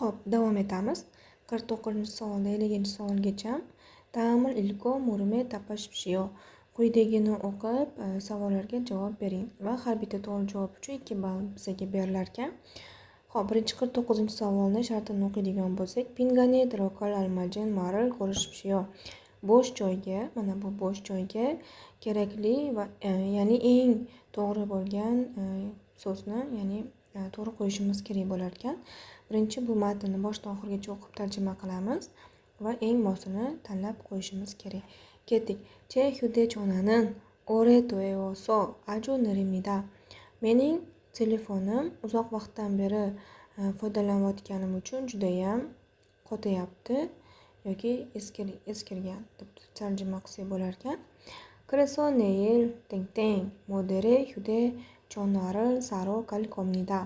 Xo'p, davom etamiz. 49-savolda 50-savolgacha. Ta'mil ilko murme tapashpshiyo. Quyidagini o'qib, savollarga javob bering va har bitta to'g'ri javob uchun 2 ball bizga berilar ekan. Xo'p, birinchi 49-savolni shartini o'qiydigan bo'lsak, pinganet rokal almajin maril ko'rishibshiyo. Bo'sh joyga, mana bu bo'sh joyga kerakli va ya'ni eng to'g'ri bo'lgan so'zni, ya'ni to'g'ri qo'yishimiz kerak bo'lar ekan. Birinchi bu matnni boshdan oxirigacha o'qib tarjima qilamiz va eng mosini tanlab qo'yishimiz kerak. Ketdik. Che hyude chonanin ore toeoso aju nirimida. Mening telefonim uzoq vaqtdan beri foydalanayotganim uchun juda ham qotayapti yoki eskirgan deb tarjima qilsak bo'lar ekan. Kreso neil teng modere hyude chonaril saro kal komnida.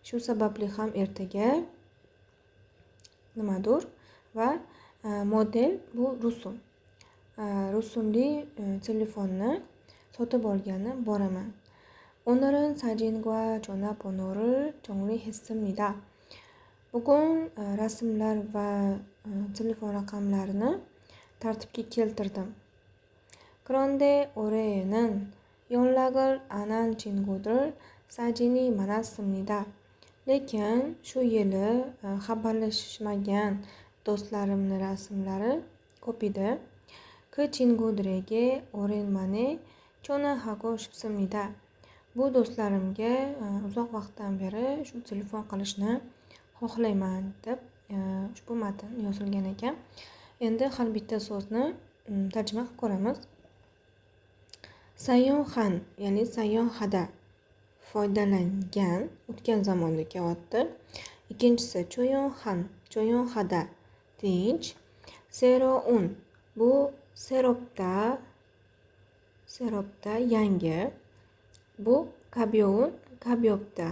Shu sababli ham ertaga nimadir va model bu rusum. Rusumli telefonni sotib olgani boraman. O늘은 사진과 전화번호를 정리했습니다. Bugun rasmlar va telefon raqamlarini tartibga keltirdim. 그런데 올해에는 연락을 안 한 친구들 사진이 많았습니다. Lekin shu yili xabarlashmagan do'stlarimni rasmlari ko'p edi. 그 친구들에게 오랜만에 전화하고 싶습니다. Bu do'stlarimga uzoq vaqtdan beri shu telefon qilishni xohlayman deb ushbu matn yozilgan ekan. Endi har bitta so'zni tarjima qilib ko'ramiz. Sayohan, ya'ni sayohada foydalangan o'tgan zamonda kelyapti. Ikkinchisi choyonhada tinch. Seroun, bu serobda yangi. Bu kabyobda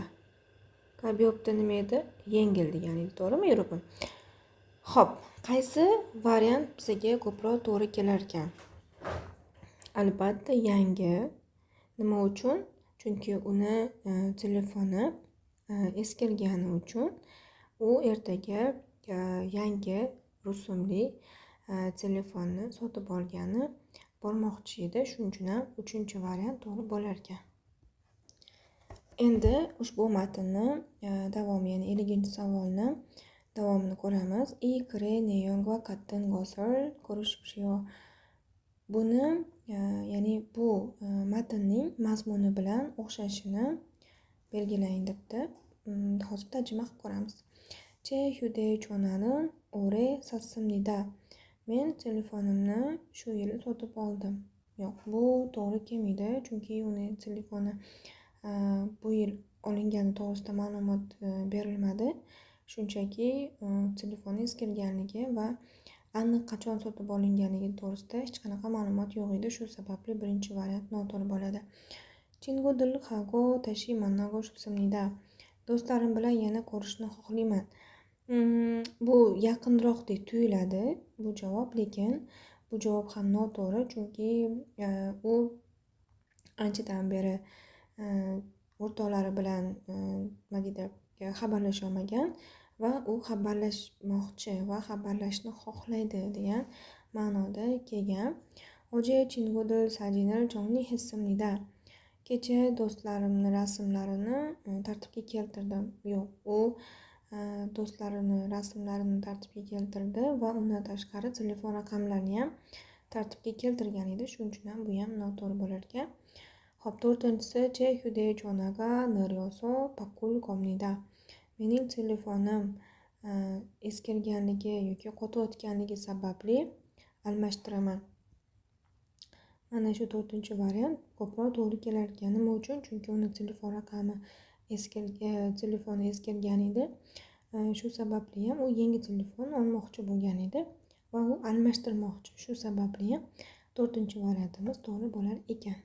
nima edi? Yengil degani, to'g'rimi yuribim? Xo'p, qaysi variant bizga ko'proq to'g'ri kelar ekan? Albatta yangi. Nima uchun? Chunki uni telefoni eskirgani uchun u ertaga yangi rusumli telefonni sotib olgani bormoqchi edi. Shuning uchun ham 3-variant to'g'ri bo'lar ekan. Endi ushbu matnni davomi, ya'ni 50-savolni davomini ko'ramiz. I kre neyongwa katten gosir ko'rishibshiyo. Buni ya'ni bu matnning mazmuni bilan o'xshashini belgilang debdi. Hozir tarjima qilib ko'ramiz. Che hyude chonanin ore sassimnida. Men telefonimni shu yili sotib oldim. Yo'q, bu to'g'ri kelmaydi, chunki uni telefoni bu yil olingani to'g'risida ma'lumot berilmadi. Shunchaki telefoni eskirganligi va aniq qachon sotib olinganligi to'g'risida hech qanaqa ma'lumot yo'q edi. Shu sababli birinchi variant noto'g'ri bo'ladi. Chingodil hago tashi mannago shubsimnida. Do'stlarim bilan yana ko'rishni xohlayman. Bu yaqinroqdek tuyuladi bu javob, lekin bu javob ham noto'g'ri, chunki u anchadan beri o'rtoqlari bilan xabarlasha olmagan va u xabarlashmoqchi va xabarlashni xohlaydi degan ma'noda kelgan. Oje chingodil sajinil chongni hissimnida. Kecha do'stlarimni rasmlarini tartibga keltirdim. Yo'q, u do'stlarini rasmlarini tartibga keltirdi va undan tashqari telefon raqamlarini ham tartibga keltirgan edi. Shuning uchun ham bu ham noto'g'ri bo'lar ekan. Xo'p, to'rtinchisi che hyude chonaga niryoso pakul komnida. Mening telefonim eskirganligi yoki qotayotganligi sababli almashtiraman. Mana shu 4-variant ko'proq to'g'ri kelar ekan. Nima uchun? Chunki uni telefon raqami telefoni eskirgan edi. Shu sababli ham u yangi telefon olmoqchi bo'lgan edi va u almashtirmoqchi. Shu sababli ham 4-variantimiz to'g'ri bo'lar ekan.